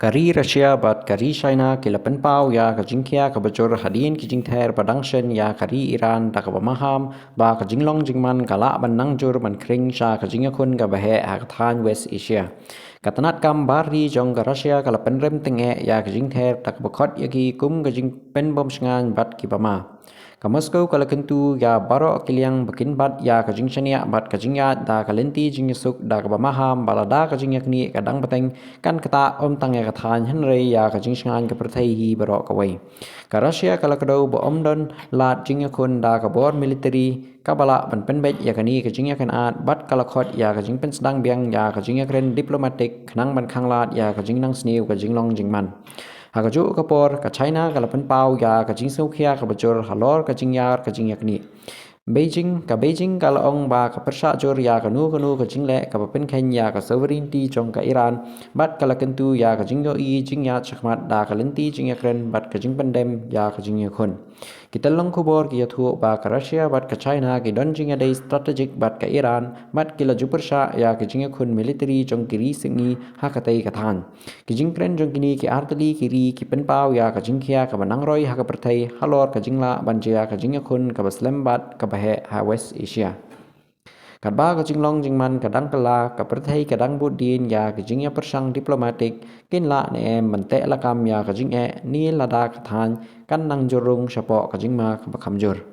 Kari Russia bat kari China kila penpau ya kajingkia kabajor hadin kijing ther badangshen ya kari Iran da kabamaham ba kajinglong jingman kala banangjur man kring sha kajingakun kabahe hakathan West Asia. Katanat kam bari jong ka Russia kala penrem tenge ya kajing ther tak bakot yaki kum kajing penbom sengan bat kibama. Ka Moscow kala kentu ya baro kiliang bakin bat ya kajing chania bat kajing ya da kalenti jing yusuk da kabamaham balada kajing yakni kadang bateng kan kata om tang ya kathan henry ya kajing sengan ka perthai hi baro kawai. Ka Russia kala kadau bo om don lat jing yakun da ka bor military kabala ban penbet ya kani kajing yakan at bat kala khot ya kajing pen sedang biang ya kajing yakren diplomatic khnang ban khang lat ya kajing nang sniu kajing long jingman. Hakaju kapor ka China kala penpau ya kajing saukhia ka bajor halor kajing yar kajing yakni. Beijing kala ong ba ka persha jor ya kanu kajing le ka pen Kenya ka sovereignty jong ka Iran bat kala kentu ya kajing yo I jing ya chakmat da kalenti jing yakren bat kajing pendem ya kajing yakun. Kita long kubor ki yathu ba ka Russia bat ka China ki don jing ya strategic bat ka Iran bat kila jupersha ya kajing yakun military jong kiri singi hakatai kathan. Kijing kren jong kini ki artali kiri ki penpau ya kajing kia ka banangroy haka perthai halor kajing la banjia kajing yakun ka baslam bat ka bahe ha West Asia. Kadba kajing long jingman kadang kala ka perthai kadang budin ya kajing ya persang diplomatic kin la ne mante la kam ya kajing ni lada kathan kan nang jorung syapo kajing ma ka bakamjur.